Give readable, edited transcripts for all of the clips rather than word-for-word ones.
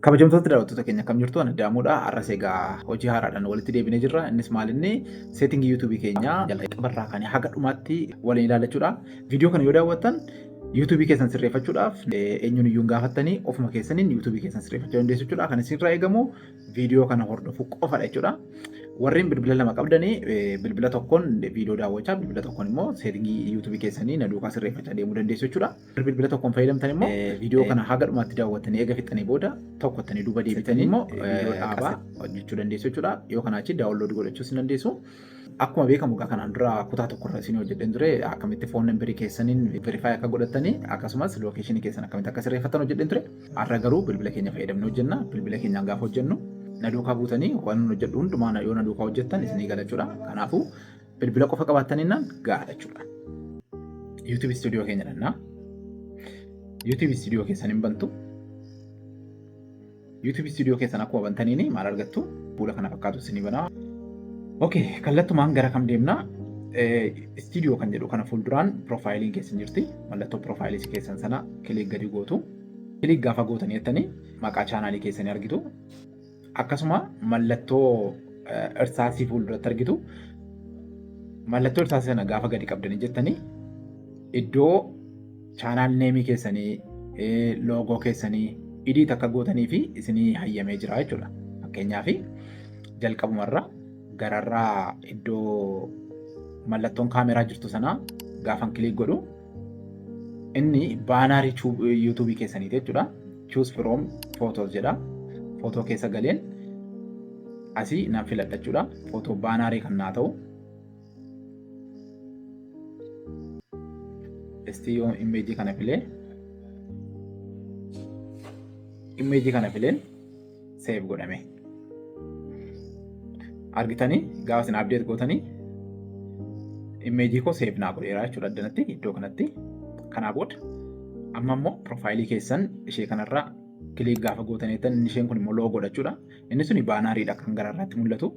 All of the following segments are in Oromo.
Kabajamtoota daawwattoota keenya akkam jirtu? Ani Daamuudha. Har'as egaa hojii haaraadhaan walitti deebinee jirra. Innis maalinni seetingii yuutuubii keenyaa jalqabarraa kaanii haga dhumaatti waliin ilaalachuudha. Viidiyoo kana yoo daawwattan yuutuubii keessan sirreeffachuudhaaf eenyuun iyyuu gaafattanii ofuma keessaniin yuutuubii keessan sirreeffachuu dandeessu jechuudha. Kan isinirraa eegamu viidiyoo kana hordofuu qofadha jechuudha. Warreen bilbila lama qabdanii bilbila tokkoon viidiyoo daawwachaa, bilbila tokkoon immoo seetingii yuutuubii keessanii na duukaa sirreeffachaa deemuu dandeessu jechuudha. Bilbila tokkoon fayyadamtan immoo viidiyoo kana haga dhumaatti daawwattanii eega fixxanii booda tokkottanii duuba deebitanii immoo viidiyoo dhaabaa hojjechuu dandeessu jechuudha. Yoo kanaa achi daawunloodii godhachuus ni dandeessu. Akkuma beekamu kanaan dura kutaa tokkorra isin hojjedheen ture akkamitti foon nambarii keessaniin verifaayi akka godhattanii akkasumas lookeeshinii keessan akkamitti akka sirreeffattan hojjedheen ture. Har'a garuu bilbila keenya fayyadamnee hojjenna. Bilbila keenyaan gaafa hojjennu na duukaa buutanii waan hojjedhu hundumaa yoo na duukaa hojjettan isinii gala jechuudha. Kanaafuu bilbila qofa qabaattaniinaan gaadha jechuudha. YouTube studio keenya dhannaa. YouTube studio keessan hin bantu. YouTube studio keessan akkuma bantaniini maal argattu? Fuula kana fakkaatu isinii banaa. Okay, kallattumaan gara kam deemnaa? Studio kan jedhu kana fuulduraan profaayiliin keessan jirti. Mallattoo profaayilii keessan sana kilik gadi gootu. Kilik gaafa gootanii jettanii maqaa chaanaalii keessanii argitu. Akkasuma mallattoo irsaasii fuulduratti argitu. Mallattoo irsaasii sana gaafa gadi qabdanii jettanii iddoo chaanaal neemii keessanii, loogoo keessanii idiit akka gootanii fi isinii hayyamee jira jechuudha. Fakkeenyaaf jalqabumarra gararraa iddoo mallattoon kaameraa jirtu sanaa gaafan kilik godhu inni baanaarii yuutuubii keessaniiti jechuudha. Choose from photos jedha. Footoo keessa galeen asii nan filadha jechuudha. Footoo baanaarii kan naa ta'u. Yoo imeejii kana filee imeejii kana fileen seef godhame. Argitanii gaafa isin abdeet gootanii imeejii koo seef naa godheera jechuudha addanatti iddoo kanatti. Kanaa booda amma immoo profaayilii keessan ishee kanarraa kilik gaafa gootanii inni isheen kun immoo loogoo jechuudha. Inni suni baanaariidha kan gararraatti mul'atu.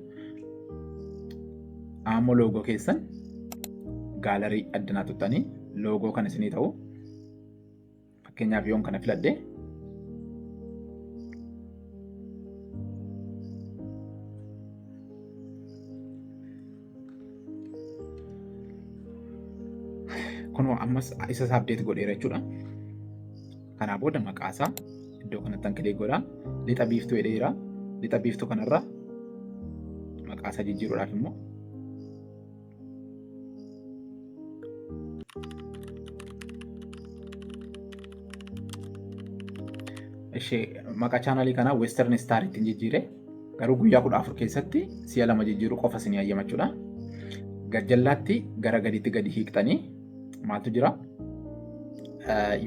Ammoo loogoo keessan gaalarii addanaa tuttanii loogoo kan isinii ta'u. Fakkeenyaaf yoon kana filadhe kunoo ammas isa abdeet godheera jechuudha. Kanaa booda maqaasaa iddoo kanatti kilik godhaa. Lixa biiftuu jedheera. Lixa biiftuu kanarra maqaasaa jijjiiruudhaaf immoo maqaa chaanaalii kanaa Western Star ittiin jijjiire. Garuu guyyaa 14 keessatti si'a 2 jijjiiruu qofa isinii hayyamachuudha. Gajjallaatti gara gadiitti gadi hiiqxanii maaltu jira?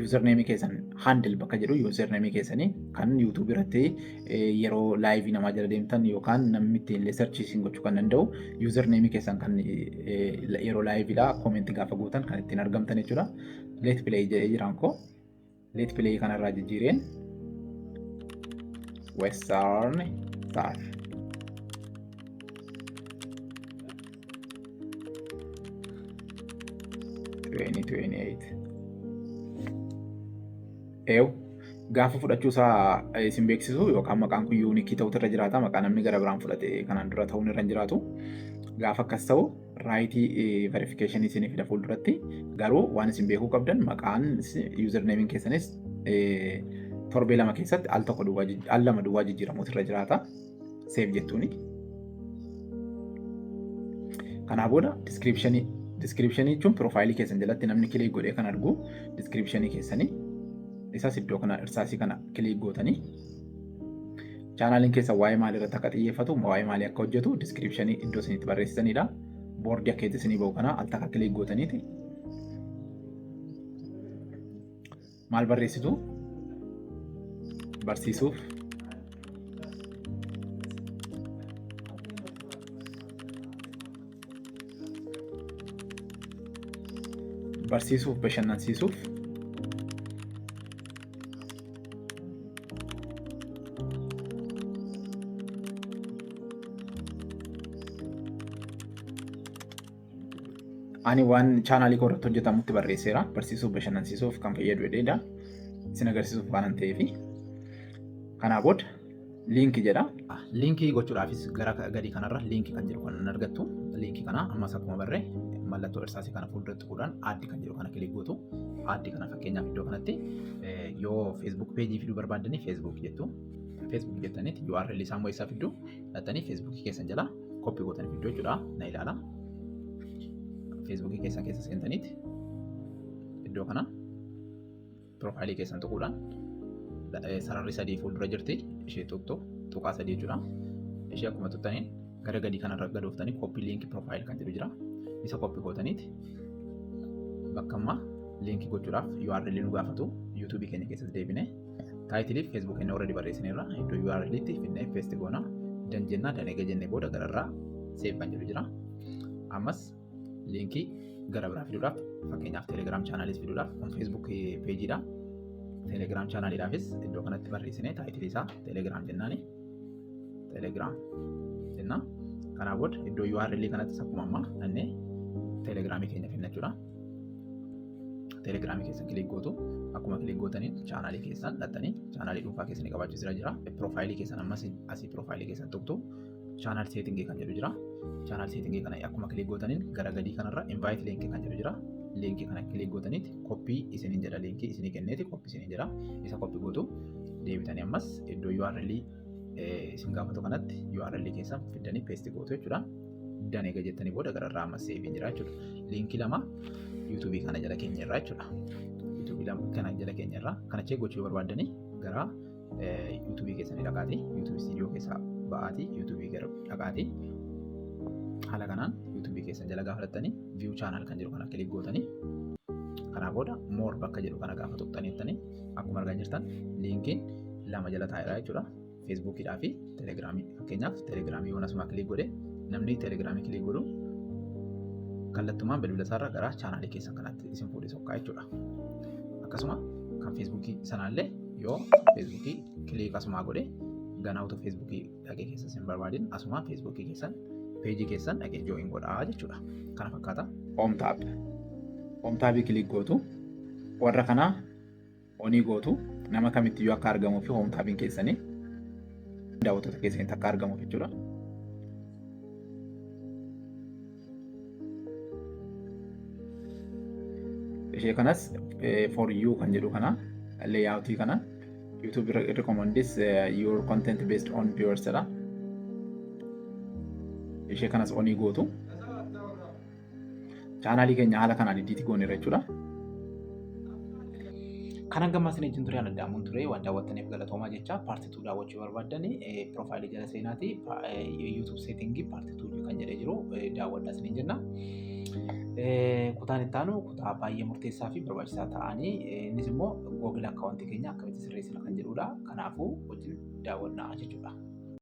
Username keessan handle bakka jedhu username keessanii kan YouTube irratti yeroo live namaa jala deemtan yookaan namni ittiin search isin gochuu kan danda'u username keessan kan yeroo live dha comment gaafa gootan kan ittiin argamtan jechuudha. Let play jedhee jiraan koo let play kanarraa jijjiireen Western Star. Gaafa fudhachuu isaa isin beeksisu yookaan maqaan kun yuunikii ta'utu irra jiraata. Maqaa namni gara biraan fudhate kanaan dura ta'uun irra hin jiraatu. Gaafa akkas ta'u raayitii verifikeeshinii isinii fida fuulduratti. Garuu waan isin beekuu qabdan maqaan yuuzerneemiin keessanis torbee 2 keessatti al 2 duwwaa jijjiiramuutu irra jiraata. Seef jettuuni. Kanaa booda diskiripshinii jechuun profaayilii keessan jalatti namni kilik godhee kan argu diskiripshinii keessanii. Isaas iddoo kana irsaasii kana kilik gootanii chaanaaliin keessan waa'ee maalii irratti akka xiyyeeffatu, waa'ee maalii akka hojjetu diskiripshinii iddoo isinitti barreessitanidha. Boordii akka isinii ba'u kana al takka kilik gootaniiti. Maal barreessitu? Barsiisuuf. Barsiisuuf, bashannansiisuuf. Ani waan chaanaalii koo irratti hojjetamutti barreesseera. Barsiisuuf, bashannansiisuuf kan fayyadu jedheedha. Isin agarsiisuuf waan ta'eef. Kanaa booda liinkii jedha. Liinkii gochuudhaafis gara gadii kanarra liinkii kan jedhu kan argattu. Liinkii kana ammas akkuma barree mallattoo irsaasii kana fuulduratti tuquudhaan aaddi kan jedhu kana kilik gootu. Aaddi kana fakkeenyaaf iddoo kanatti yoo Facebook peejii fiduu barbaaddanii Facebook jettu. Facebook jettaniiti URL isaa immoo isaa fidduu dhattanii Facebook keessan jala koppii gootanii fidduu jechuudha. Na ilaala. Facebook keessan keessa seentaniiti iddoo kana profaayilii keessan tuquudhaan sararri sadii fuuldura jirti. Ishee tuqaa sadii jechuudha. Ishee akkuma tuttaniin gara gadii kanarra gadooftanii koppii liinkii profaayil kan jedhu jira. Isa koppii gootaniiti bakka ammaa liinkii gochuudhaaf URL nu gaafatu YouTube keenya keessatti deebine taayitilii Facebook keenya already barreessineerra iddoo URL itti fidnee paste goona danjennaa danega jennee booda gararraa save kan jedhu jira. Ammas liinkii gara biraa fiduudhaaf fakkeenyaaf Telegram chaanalis fiduudhaaf kun Facebook peejiidha. Telegram chaanaliidhaafis iddoo kanatti barreessinee taayitilii isaa Telegram jennaani. Telegram jenna. Kanaa booda iddoo URL kanatti akkuma ammaa dhannee Telegramii keenya finna jechuudha. Telegramii keessan kilik gootu akkuma kilik gootaniin chaanalii keessan dhattanii chaanalii dhuunfaa keessanii qabaachuu jira. Profaayilii keessan ammas asii profaayilii keessan tuqtu chaanal seetingii kan jedhu jira. Chaanal seetingii kana akkuma kilik gootaniin gara gadii kanarra invite linkii kan jedhu jira. Linkii kana kilik gootaniiti koppii isiniin jedha linkii isinii kenneeti koppii isiniin jedha. Isa koppii gootu deebitanii ammas iddoo URL isin gaafatu kanatti URL keessan fiddanii paste gootu jechuudha. Danega jettanii booda gararraa ammas save jira jechuudha. Linkii lama YouTube kana jala keenya irraa jechuudha. YouTube kana jala keenya irraa kana chee gochuu barbaaddanii gara YouTube keessanii dhaqaatii YouTube studio keessaa ba'aatii YouTube gara dhaqaatii haala kanaan YouTube keessan jala gaafa dhattanii view channel kan jedhu kana kilik gootanii kanaa booda more bakka jedhu kana gaafa tuqxanii akkuma argaa jirtan liinkiin lama jala taa'eera jechuudha. Facebookidhaa fi Telegramii fakkeenyaaf Telegramii yoo asuma kilik godhe namni Telegramii kilik godhu kallattumaan bilbila isaarra gara chaanalii keessan kanatti isin fuudhee sokkaa jechuudha. Akkasuma kan Facebookii sanaallee yoo Facebookii kilik asuma godhe ganawutu Facebookii dhaqee keessa isin barbaadin asuma Facebookii keessan peejii keessan dhaqee join godhaa jechuudha. Kana fakkaata. Home tab kilik gootu warra kana onii gootu nama kamittiyyuu akka argamuu fi home tabiin keessanii daawwattoota keessanitti akka argamuuf jechuudha. Ishee kanas for you kan jedhu kana layout kana YouTube recommends your content based on viewers jedha. Ishee kanas onii gootu chaanalii keenya haala kanaan idiiti goonee jechuudha. Kanan gammasin ejin ture ana daamuun ture waan daawwattaniif galatoomaa jecha paartii 2 daawwachuu barbaaddan profaayilii jala seenaati YouTube setting paartii 2 kan jedhee jiru daawwadhaa isiniin jenna. Kutaan itti aanu kutaa baay'ee murteessaa fi barbaachisaa ta'anii innis immoo Google akkaawuntii keenya akkamitti sirreessina kan jedhudha. Kanaafuu wajjin daawwannaa jechuudha.